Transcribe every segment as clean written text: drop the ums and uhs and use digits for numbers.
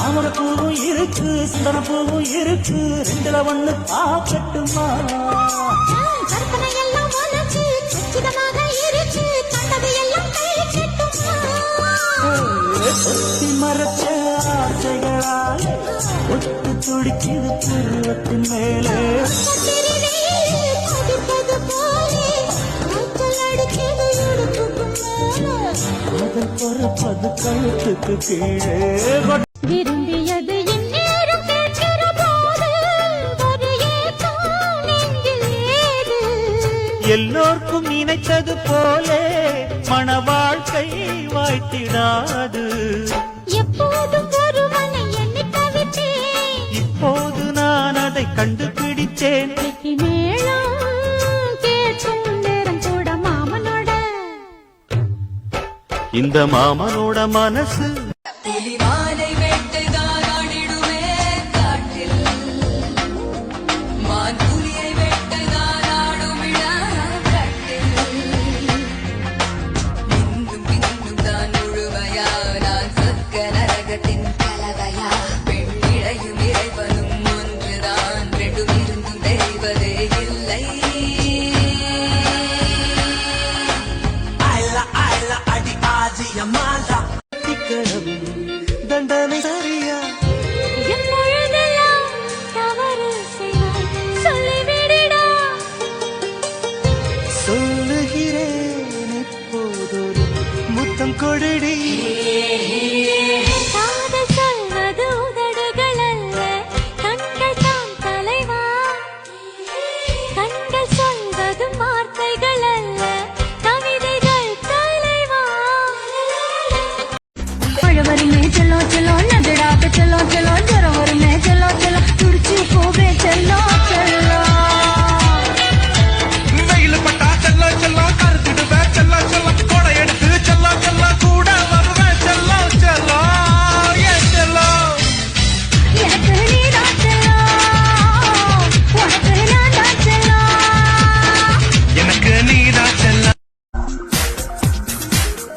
தாமரப்பூவும் இருக்கு சிந்தனப்பூவும் இருக்கு ரெண்டுல ஒண்ணு பாக்கட்டுமா கற்பனை எல்லாம் வளர்ச்சி சச்சிதமாக இருக்கு கண்டது எல்லாம் கைக்கட்டுமா ஒத்தி மறைச்ச ஆசைகளால் ஒட்டு துடிக்குது பருவத்தின் மேலே கொதிப்பது போலே காய்ச்சல் அடிக்கிறது இடுப்புக்கும் அது பொறுப்பது கழுத்துக்கு கீழே விரும்பியது இந்நேரம் கேட்கிற போது ஒரு ஏக்கம் நெஞ்சில் ஏது எல்லோர்க்கும் நினைத்தது போலே மன வாழ்க்கை வாய்த்திடாது எப்போதும் ஒருவனை எண்ணி தவித்தேன் இப்போது நான் அதை கண்டுபிடித்தேன் வெற்றி மேளம் கேட்கும் நேரம் கூட மாமனோட இந்த மாமனோட மனசு புலிமானை வேட்டைதான் ஆடிடுவே காட்டில் மான் புலியை வேட்டைதான் ஆடுமிடா காட்டில் இன்னும் பின்னும் தான் முழுமையா நான் சொர்க்க நரகத்தின் கலவையா பெண்ணிடையும் இறைவனும் ஒன்றுதான் ரெண்டும் இருந்தும் தெரிவதே இல்லை அடி ஆஜிய மாலா தண்டனை சரியா எப்பொழுதெல்லாம் தவறு செய்வாய் சொல்லிவிடடா சொல்லுகிறேன் இப்போதொரு முத்தம் கொடடி காதல் சொல்வது உதடுகள் அல்ல கண்கள் தான் தலைவா கண்கள் சொல்வது வார்த்தைகள் அல்ல கவிதைகள் தலைவா பழவருமே செல்லோ செல்லோ நதிடாக்க செல்லோ செல்லோ ஜரம் வருமே செல்லோ செல்லோ துடிச்சு போவே செல்லோ செல்லோ வெயில் பட்டா செல்ல செல்ல கருத்துடுவேன் செல்ல செல்ல கொடை எடுத்து செல்ல செல்ல கூட வருவேன் செல்ல செல்ல ஏன் செல்ல எனக்கு நீதான் செல்லோ உனக்கு நான் தான் செல்லோ எனக்கு நீதான் செல்ல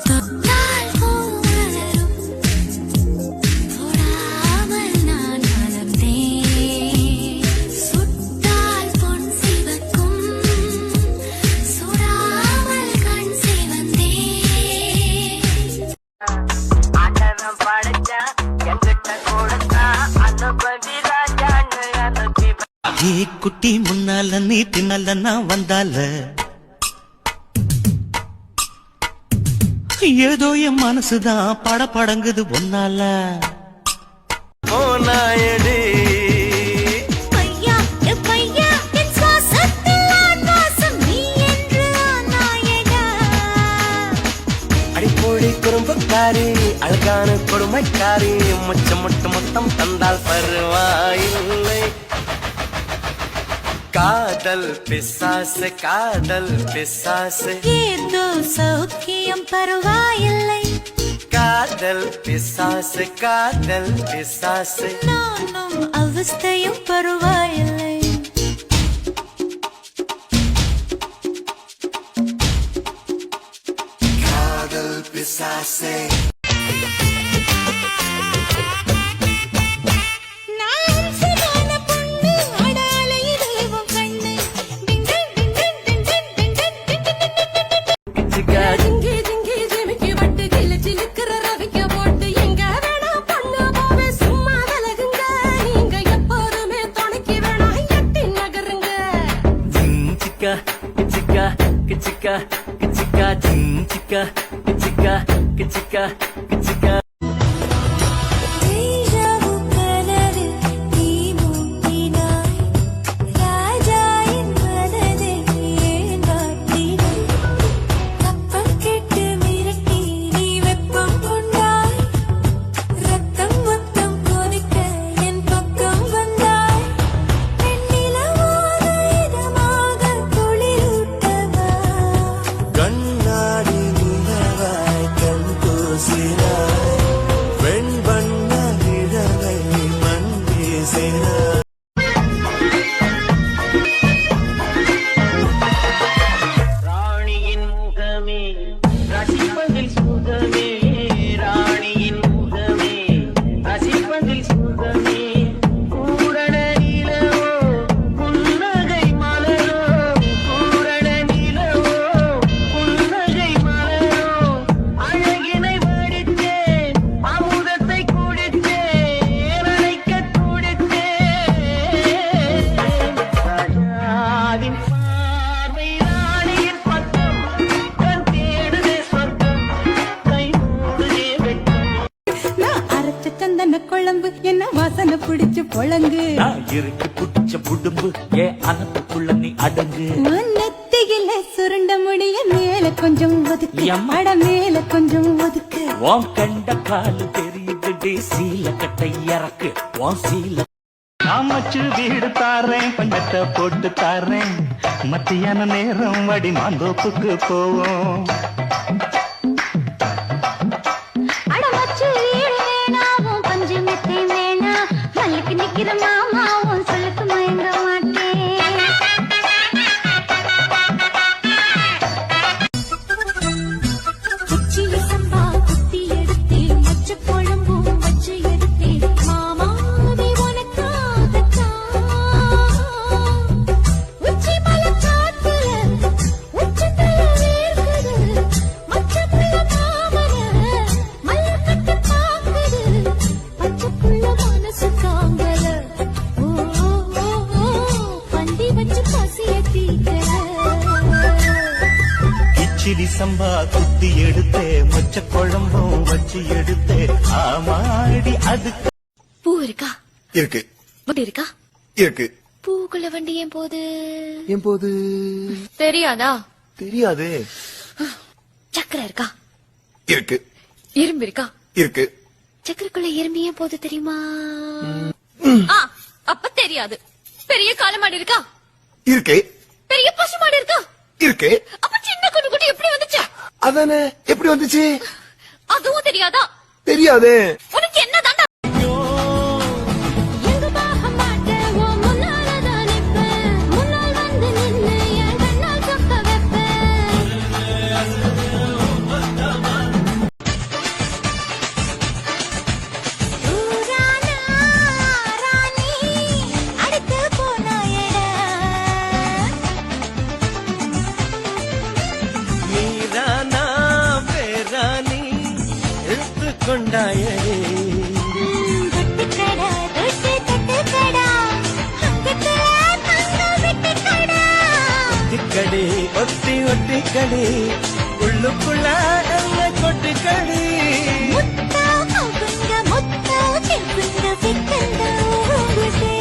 தொட்டால் போவரும் தொடாமல் நான் வளர்ந்தேன் சுட்டால் பொன் சிவக்கும் சுடாமல் கண் சிவந்தேன் ஆண்டவன் படைச்சா என்கிட்ட கொடுத்தா அனுபவி ராஜான்னு அனுப்பி ஏ குட்டி முன்னால நீ பின்னால நான் வந்தால ஏதோ என் மனசுதான் படபடங்குது ஒன்னால போனாயடி பையா பையா என் சுவாசத்தில் ஆன்மாசம் நீ என்று நாயகா அடிப்பொழி குறும்புக்காரி அழகான கொடுமைக்காரி முச்சம் முட்டு மொத்தம் தந்தால் பருவாயில்லை காதல் பிசாசு ஏதோ சௌக்கியம் பரவாயில்லை காதல் பிசாசு நானும் அவஸ்தையும் பரவாயில்லை காதல் பிசாசே நான் சிவான பொண்ணு அடால இதுவும் கண்ணு டிங்டன் டிங்டன் டிங்டன் டிங்டன் டிங்டன் ஜிங்கி ஜிங்கி ஜிமிக்கி வட்டு கிளி சிலுக்குற ரவிக்க போட்டு எங்க வேணா பொண்ணு போவே சும்மா விலகுங்க நீங்க எப்போதுமே துணைக்கு வேணா எட்டி நகருங்க சிக்கா கிச்சிக்கா கிச்சிக்கா கிச்சிக்கா சிக்கா கிச்சிக்கா கிச்சிக்கா கிச்சிக்கா தேஜாவு கனவில் நீ மூட்டினாய் ராஜாயின் மனதில் ஏன் வாட்டினாய் கப்பல் கெட்டு மிரட்டி நீ வெப்பம் கொண்டாய் ரத்தம் மொத்தம் கொதிக்க என் பக்கம் வந்தாய் பெண்ணிலவாக இதமாக குளிரூட்டவா கண்ணாடி நிலவே சந்தன குழம்பு என்ன வாசனை பிடிச்சு பொழங்கு நான் இருக்கு புடிச்ச புடும்பு ஏன் அனத்துக்குள்ள நீ அடங்கு நெத்தியில சுருண்ட முடிய மேல கொஞ்சம் ஒதுக்கு எம்மா. அட மேல கொஞ்சம் ஒதுக்கு உன் கண்ட காலு தெரியுது சீல கட்டை இறக்கு உன் சீல காமச்சு வீடு தாரேன் பஞ்சத்தை போட்டு தாரேன் மத்தியான நேரம் வடி மாந்தோப்புக்கு போவோம் அடமச்சு வீடு வேணாவும் பஞ்சு மெத்தை வேணா மல்லுக்கு நிக்கிற மாமாவும் சொல்லுக்கு மயங்க மாட்டேன் உச்சில சம்பா குத்தி எடுத்தே மச்ச குழம்பும் வச்சு எடுத்தே மாமாவே உனக்காகத்தான் உச்சி மலை காத்துல உச்சத்துல வேர்க்குது மச்ச புள்ள மாமன மல்ல கட்டு பாக்குது பச்சை புள்ள மனசு தாங்கல ஓ ஓ ஓ ஓ பந்தி வச்சு பசிய தீக்கல கிச்சிடி சம்பா குத்தி எடுத்தே மொச்ச குழம்பும் வச்சு எடுத்தே ஆமாடி அதுக்கு பூ இருக்கா இருக்கு வண்டி இருக்கா இருக்கு பூக்குள்ள வண்டி ஏன் போகுது ஏன் போது தெரியாதா தெரியாது சக்கரை இருக்கா இருக்கு இரும்பு இருக்கா இருக்கு சக்கரைக்குள்ள இரும்பு ஏன் போகுது தெரியுமா ஆ, அப்ப தெரியாது பெரிய காலமாடு இருக்கா இருக்கு பெரிய பசுமாடு இருக்கா இருக்கு அப்ப சின்ன குட்டி குட்டி எப்படி வந்துச்சு அதானே எப்படி வந்துச்சு அதுவும் தெரியாதா தெரியாது உனக்கு என்ன தாண்டா எங்க பாக மாட்டேன் ஓ முன்னால தான் நிப்பேன் முன்னால் வந்து நின்னு என் கண்ணால் சொக்க வைப்பேன் ஊரானா ராணி அடுத்து போனாயடா நீரானா பேரானி எடுத்துக்கொண்டாயே தொட்டுக்கடா தொட்டு தொட்டுக்கடா அங்கத்துல தங்க விட்டுக்கடா ஒட்டிக்கடி ஒட்டி ஒட்டிக்கடி உள்ளுக்குள்ள என்ன கொட்டிக்கடி முத்தா அவங்க முத்தா செப்புங்க சிக்கந்த ஊங்குதே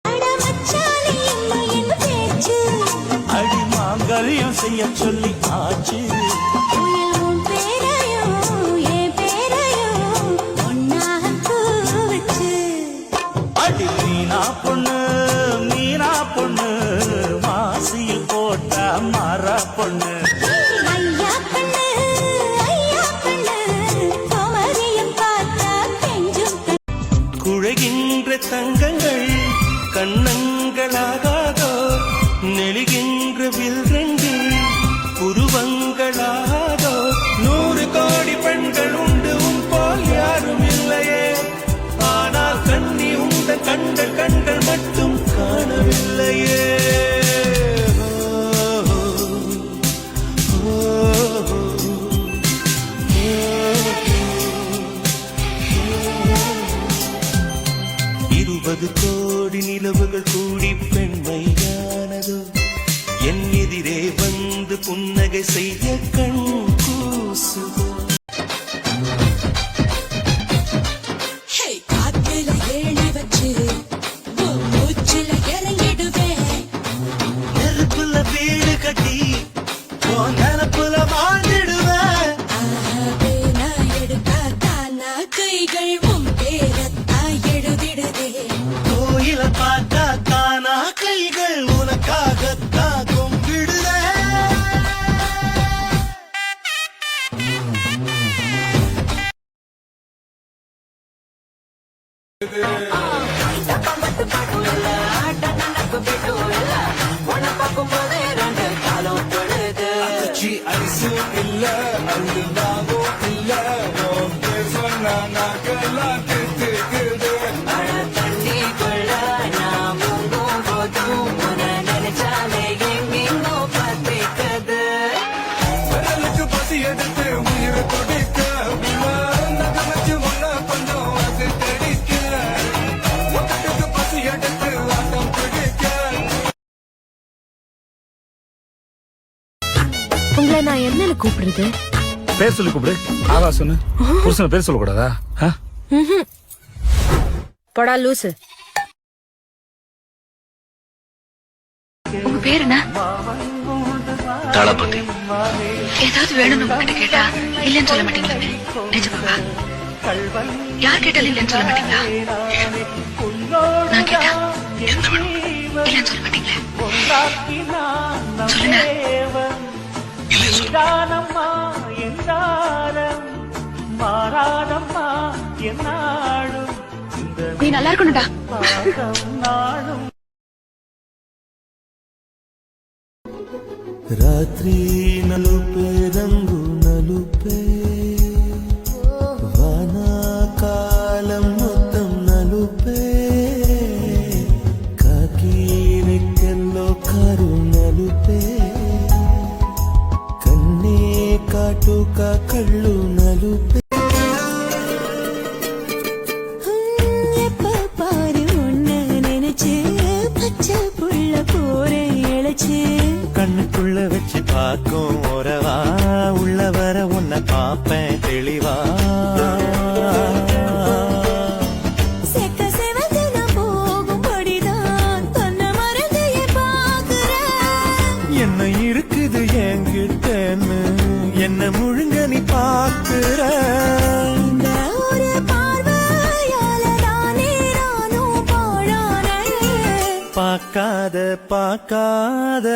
அட மச்சானே என்ன என்ன பேச்சு அடி மாங்கல்யம் செய்ய சொல்லி ஆச்சு உயில் உன் பேரையும் என் பேரையும் ஒன்னாக கூவச்சு அடி மீனா பொண்ணு மாசியில் போட்டா மாறா பொண்ணு ஐயா கண்ணு கோமரியம் பார்த்தா கெஞ்சும் குழைகின்ற தங்கங்கள் கண்ணங்களாகாதோ நெளிகின்ற வில்ரங்கில் புருவங்களாகாதோ 100 கோடி பெண்கள் உண்டு உன் போல் யாரும் இல்லையே ஆனால் கண்ணி உண்ட கண்கள் மட்டும் காணவில்லையே ஓ, ஓ, ஓ, 20 கோடி நிலவுகள் கூடி பெண்மையானதோ என் எதிரே வந்து புன்னகை செய்ய கண் கூசுதோ காத்துல ஏழி வச்சு மூச்சுல இறங்கிடுவேன் நெருப்புல வீடு கட்டி உன் நினப்புல வாழ்ந்துடுவேன் நான் எடுத்தா தானா கைகள் உன் பேரத்தான் எழுதிடுதே கோயில பார்த்தா தானா கைகள் உனக்காகத்தான் கும்பிடுதே அச்சி ஐஸும் இல்ல அல்வாவும் இல்ல உன் பேர் சொன்னா நாக்கெல்லாம் திட்டுக்குது விரலுக்கு பசி எடுத்து உயிர் துடிக்க நகமச்சு முன்ன கொஞ்சம் அது தெடிக்க ஒட்டத்துக்கு பசி எடுத்து ஆட்டம் பிடிக்க உங்களை நான் என்னன்னு கூப்பிடுறது? பேர் சொல்லி கூப்பிடு. ஆவா சொன்னு. புருஷன பேர் சொல்லக்கூடாதா? போடா லூசு. உங்க பேர் என்ன? தளபதி. ஏதாவது வேணும்னு உங்ககிட்ட கேட்டா இல்லன்னு சொல்ல மாட்டீங்களா? நிஜமாவா? யார் கேட்டாலும் இல்லன்னு சொல்ல மாட்டீங்களா? நான் கேட்டா என்ன வேணும் இல்லன்னு சொல்ல மாட்டீங்களே? சொல்லுங்க. இல்ல தானம்மா என்றாரம் மாறாதம்மா என்னாடும் நீ நல்லா இருக்கணும்டா. நாடும் రాత్రి నలుపే రంగు నలుపే వానాకాలం మొత్తం నలుపే కాకి రెక్కల్లో కారు నలుపే కన్నే కాటుక కళ్ళు నలుపే எப்ப பாரு உன்ன நினைச்சு பச்சை புள்ள போரே இழைச்சு கண்ணுக்குள்ள வச்சு பார்க்கும் உறவா உள்ள வர உன்னை பார்ப்பேன் தெளிவா செக்க செவந்து நான் போகும்படிதான் தன்னை மறந்தையே பார்க்கிறேன். என்ன இருக்குது என்கிட்டன்னு என்ன முழுங்க நீ பார்க்கிற. இந்த ஒரு பார்வையால தானே நானும் பாழானேன். பார்க்காத பார்க்காத